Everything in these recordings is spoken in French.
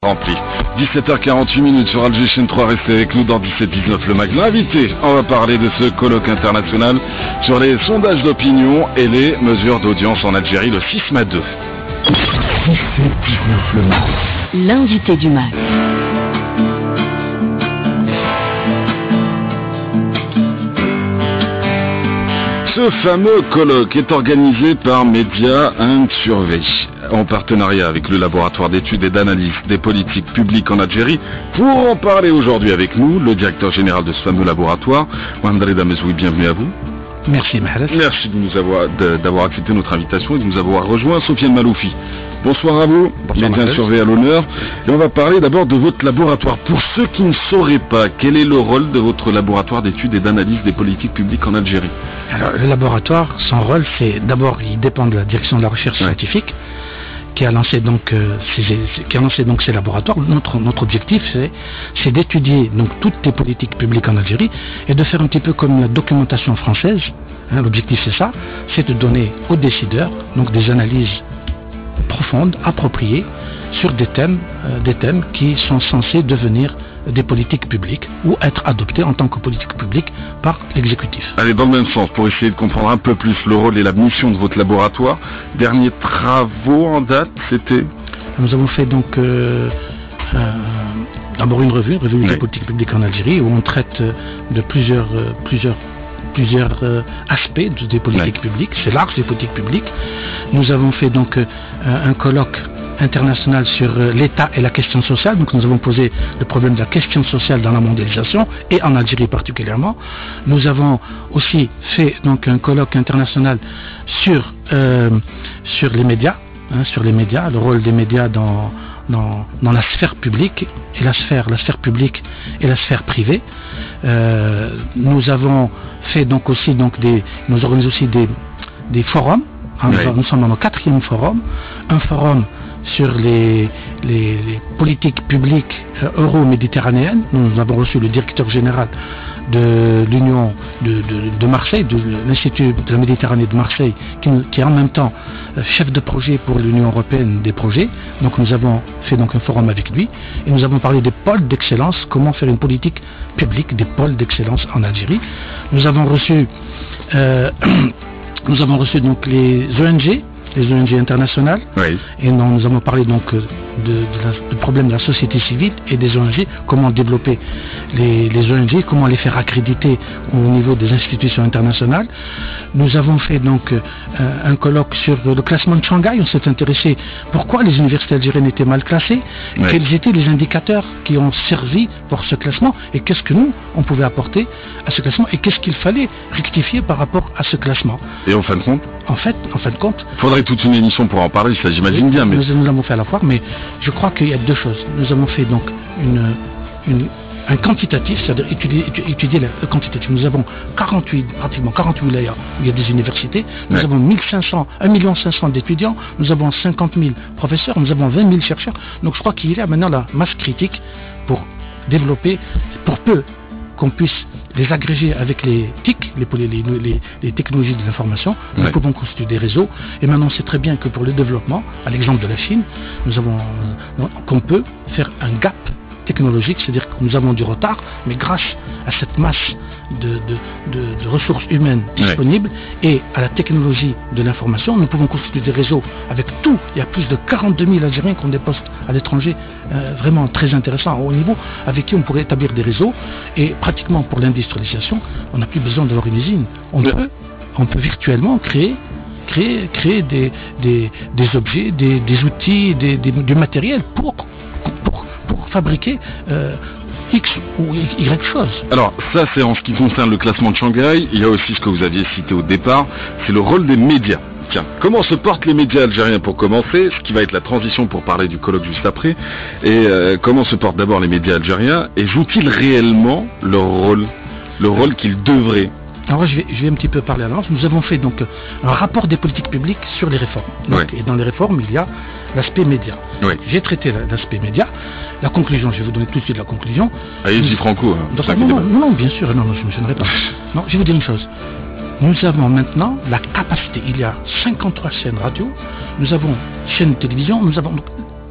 Rempli. 17h48 sur Alger Chaîne 3, restez avec nous dans 17-19 le mag. L'invité, on va parler de ce colloque international sur les sondages d'opinion et les mesures d'audience en Algérie le 6 mai 2. 17-19 le mag. L'invité du mag. Ce fameux colloque est organisé par Media & Survey en partenariat avec le laboratoire d'études et d'analyse des politiques publiques en Algérie. Pour en parler aujourd'hui avec nous, le directeur général de ce fameux laboratoire, Mohamed Reda Mezoui, bienvenue à vous. Merci Mahalat. Merci d'avoir accepté notre invitation et de nous avoir rejoint. Sofiane Maloufi. Bonsoir à vous, Media & Survey à l'honneur. Et on va parler d'abord de votre laboratoire. Pour ceux qui ne sauraient pas, quel est le rôle de votre laboratoire d'études et d'analyse des politiques publiques en Algérie? Alors, le laboratoire, son rôle, c'est d'abord, il dépend de la direction de la recherche scientifique, qui a lancé donc ces laboratoires. Notre objectif, c'est d'étudier donc toutes les politiques publiques en Algérie et de faire un petit peu comme la documentation française. L'objectif, c'est ça, c'est de donner aux décideurs donc des analyses profondes, appropriées, sur des thèmes qui sont censés devenir des politiques publiques ou être adoptés en tant que politique publique par l'exécutif. Allez, dans le même sens, pour essayer de comprendre un peu plus le rôle et la mission de votre laboratoire, derniers travaux en date, c'était? Nous avons fait donc d'abord une revue des politiques publiques en Algérie, où on traite de plusieurs aspects des politiques publiques. C'est large, des politiques publiques. Nous avons fait donc un colloque international sur l'État et la question sociale. Donc nous avons posé le problème de la question sociale dans la mondialisation et en Algérie particulièrement. Nous avons aussi fait donc un colloque international sur les médias, le rôle des médias dans la sphère publique et la sphère publique et la sphère privée. Nous avons fait donc aussi nous organisons aussi des forums. Nous sommes dans notre 4e forum, un forum sur les politiques publiques euro-méditerranéennes. Nous avons reçu le directeur général de l'Union de Marseille, de l'Institut de la Méditerranée de Marseille, qui est en même temps chef de projet pour l'Union européenne des projets. Donc nous avons fait donc un forum avec lui et nous avons parlé des pôles d'excellence, comment faire une politique publique des pôles d'excellence en Algérie. Nous avons reçu donc les ONG internationales, et nous avons parlé donc du problème de la société civile et des ONG, comment développer les ONG, comment les faire accréditer au niveau des institutions internationales. Nous avons fait donc un colloque sur le classement de Shanghai. On s'est intéressé pourquoi les universités algériennes étaient mal classées, quels étaient les indicateurs qui ont servi pour ce classement et qu'est-ce que nous on pouvait apporter à ce classement et qu'est-ce qu'il fallait rectifier par rapport à ce classement. Et en fin de compte, faudrait toute une émission pour en parler, ça j'imagine bien. Mais nous l'avons fait à la fois, mais je crois qu'il y a deux choses. Nous avons fait donc un quantitatif, c'est-à-dire étudier le quantitatif. Nous avons pratiquement 48 wilayas où il y a des universités. Nous avons 1,5 million d'étudiants. Nous avons 50 000 professeurs. Nous avons 20 000 chercheurs. Donc je crois qu'il y a maintenant la masse critique pour développer, pour peu qu'on puisse les agréger avec les TIC, les technologies de l'information. Nous pouvons constituer des réseaux. Et maintenant, on sait très bien que pour le développement, à l'exemple de la Chine, qu'on peut faire un gap technologique, c'est-à-dire que nous avons du retard, mais grâce à cette masse de ressources humaines disponibles et à la technologie de l'information, nous pouvons constituer des réseaux avec tout. Il y a plus de 42 000 Algériens qui ont des postes à l'étranger vraiment très intéressants à haut niveau, avec qui on pourrait établir des réseaux. Et pratiquement pour l'industrialisation, on n'a plus besoin d'avoir une usine. On peut virtuellement créer des objets, des outils, du matériel pour fabriquer X ou Y chose. Alors ça c'est en ce qui concerne le classement de Shanghai. Il y a aussi ce que vous aviez cité au départ, c'est le rôle des médias. Tiens, comment se portent les médias algériens pour commencer, ce qui va être la transition pour parler du colloque juste après, et comment se portent d'abord les médias algériens, et jouent-ils réellement leur rôle qu'ils devraient? Alors je vais un petit peu parler à l'avance. Nous avons fait donc un rapport des politiques publiques sur les réformes. Et dans les réformes, il y a l'aspect média. J'ai traité l'aspect média. La conclusion, je vais vous donner tout de suite la conclusion. Allez-y franco. Non, bien sûr, non, je ne me gênerai pas. Non, je vais vous dire une chose. Nous avons maintenant la capacité, il y a 53 chaînes radio, nous avons chaînes de télévision, nous avons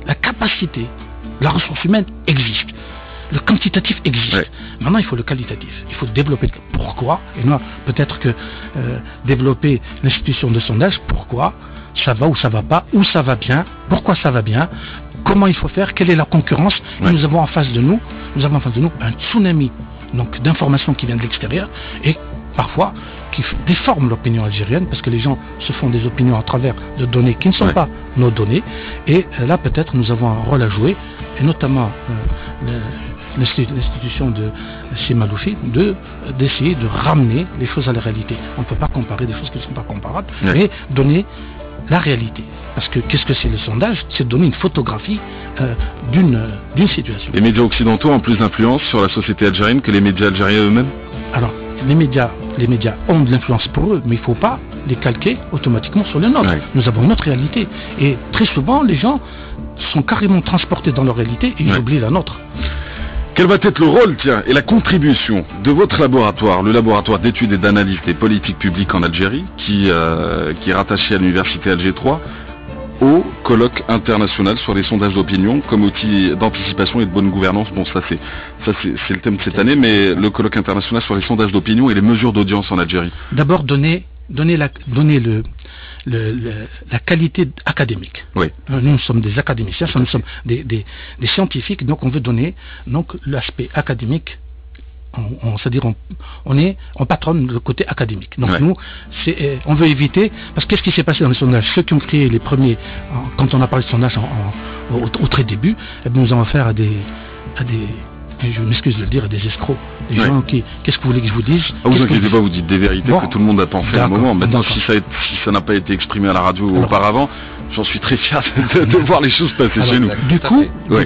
la capacité La ressource humaine existe. Le quantitatif existe. Ouais. Maintenant, il faut le qualitatif. Il faut développer. Pourquoi? Et moi, peut-être que développer l'institution de sondage, pourquoi ça va ou ça va pas, où ça va bien, pourquoi ça va bien, comment il faut faire, quelle est la concurrence. Ouais. Nous avons en face de nous un tsunami donc d'informations qui viennent de l'extérieur et parfois qui déforment l'opinion algérienne parce que les gens se font des opinions à travers de données qui ne sont pas nos données. Et là, peut-être, nous avons un rôle à jouer, et notamment l'institution de Simaloufi, d'essayer de ramener les choses à la réalité. On ne peut pas comparer des choses qui ne sont pas comparables, mais donner la réalité. Parce que qu'est-ce que c'est le sondage? C'est donner une photographie d'une situation. Les médias occidentaux ont plus d'influence sur la société algérienne que les médias algériens eux-mêmes? Alors, les médias ont de l'influence pour eux, mais il ne faut pas les calquer automatiquement sur les nôtres. Ouais. Nous avons notre réalité. Et très souvent, les gens sont carrément transportés dans leur réalité et ils oublient la nôtre. Quel va être le rôle, et la contribution de votre laboratoire, le laboratoire d'études et d'analyse des politiques publiques en Algérie, qui est rattaché à l'université Alger 3, au colloque international sur les sondages d'opinion comme outil d'anticipation et de bonne gouvernance? Bon, ça c'est le thème de cette année, mais le colloque international sur les sondages d'opinion et les mesures d'audience en Algérie. D'abord, donner la qualité académique. Oui. Nous sommes des académiciens, nous sommes des scientifiques, donc on veut donner l'aspect académique. On patronne le côté académique. Donc nous, on veut éviter, parce que qu'est-ce qui s'est passé dans les sondages? Ceux qui ont créé les premiers, quand on a parlé de sondage au très début, nous avons affaire à des je m'excuse de le dire, à des escrocs, des gens qui, qu'est-ce que vous voulez que je vous dise? Vous inquiétez pas, vous dites des vérités que tout le monde a pensé à un moment. Maintenant, si ça n'a pas été exprimé à la radio auparavant, j'en suis très fier de voir les choses passer chez nous. Du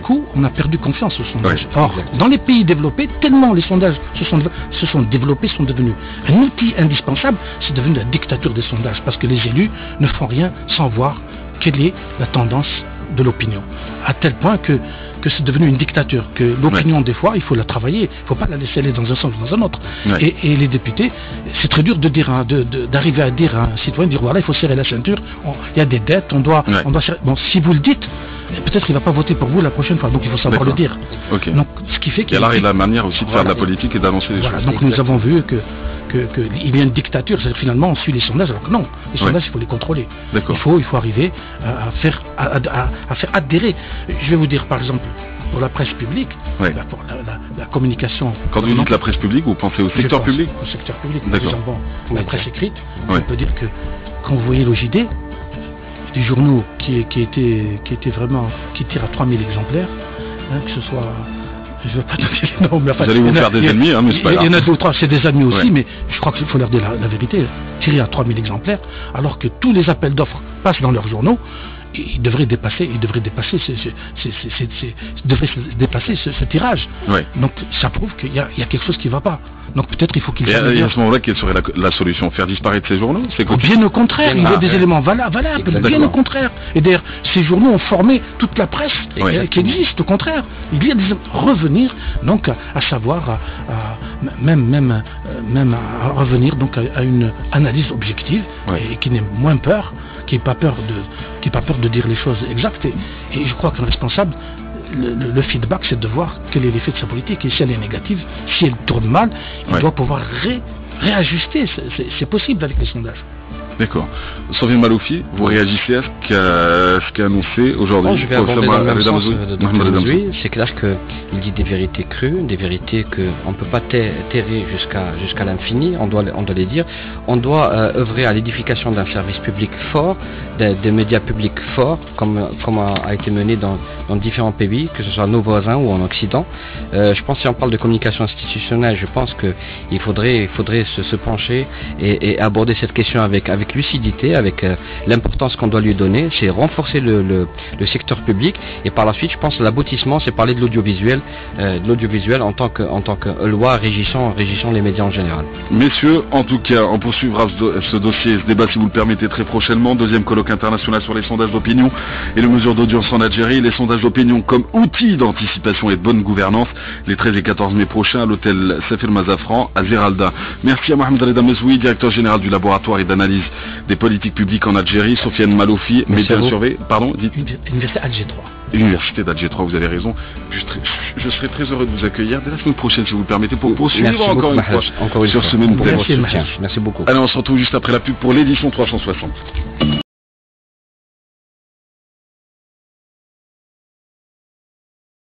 coup, on a perdu confiance au sondage. Or, dans les pays développés, tellement les sondages se sont développés, sont devenus un outil indispensable, c'est devenu la dictature des sondages, parce que les élus ne font rien sans voir quelle est la tendance de l'opinion, à tel point que c'est devenu une dictature, que l'opinion des fois il faut la travailler, il ne faut pas la laisser aller dans un sens ou dans un autre. Et les députés, c'est très dur d'arriver à dire à un citoyen, dire voilà, il faut serrer la ceinture, il y a des dettes, on doit serrer. Bon, si vous le dites, peut-être qu'il ne va pas voter pour vous la prochaine fois, donc il faut savoir le dire. Donc, ce qui fait qu'il y a la manière aussi de faire de la politique et d'annoncer les choses. Donc nous avons vu qu'il y a une dictature, c'est-à-dire finalement on suit les sondages, alors que non, les sondages il faut les contrôler. Il faut arriver à faire adhérer. Je vais vous dire par exemple, pour la presse publique, pour la communication. Quand vous dites la presse publique, vous pensez au secteur public? Au secteur public, par exemple, la presse écrite, on peut dire que quand vous voyez l'OJD, des journaux qui tirent à 3000 exemplaires, que ce soit... Je veux pas donner les noms, mais enfin, vous allez vous faire des ennemis, mais c'est pas grave. Il y en a deux ou trois, c'est des amis aussi, mais je crois qu'il faut leur dire la vérité. Tirer à 3000 exemplaires, alors que tous les appels d'offres passent dans leurs journaux, ils devraient dépasser ce tirage. Donc ça prouve qu'il y a quelque chose qui ne va pas. Donc peut-être il faut qu'il... Et à ce moment-là, quelle serait la solution? Faire disparaître ces journaux? Bien au contraire, il y a des éléments valables, bien au contraire. Et d'ailleurs, ces journaux ont formé toute la presse qui existe, au contraire. Il y a revenir, donc, à savoir, même à revenir donc, à une analyse objective, et qui n'ait moins peur, qui n'ait pas peur de dire les choses exactes. Et je crois qu'un responsable, le feedback, c'est de voir quel est l'effet de sa politique, et si elle est négative, si elle tourne mal, il doit pouvoir réajuster. C'est possible avec les sondages. D'accord. Sofiane Maloufi, vous réagissez à ce qu'a annoncé aujourd'hui? Je vais aborder dans le même sens de Dr Mouzoui. C'est clair qu'il dit des vérités crues, des vérités qu'on ne peut pas terrer jusqu'à l'infini, on doit les dire. On doit œuvrer à l'édification d'un service public fort, des médias publics forts, comme a été mené dans différents pays, que ce soit nos voisins ou en Occident. Je pense, si on parle de communication institutionnelle, je pense qu'il faudrait se pencher et aborder cette question avec lucidité, avec l'importance qu'on doit lui donner, c'est renforcer le secteur public, et par la suite, je pense, l'aboutissement, c'est parler de l'audiovisuel en tant que loi régissant les médias en général. Messieurs, en tout cas, on poursuivra ce dossier, ce débat, si vous le permettez, très prochainement. Deuxième colloque international sur les sondages d'opinion et les mesures d'audience en Algérie. Les sondages d'opinion comme outil d'anticipation et de bonne gouvernance, les 13 et 14 mai prochains à l'hôtel Safir Mazafran à Zeralda. Merci à Mohamed Reda Mezouhi, directeur général du laboratoire et d'analyse des politiques publiques en Algérie. Sofiane Maloufi, média surveillé. Pardon, dites. Université Alger 3. Université d'Alger 3, vous avez raison. Je serai très heureux de vous accueillir dès la semaine prochaine, si vous le permettez, pour poursuivre encore une fois sur ce même thème. Merci beaucoup. Allez, on se retrouve juste après la pub pour l'édition 360.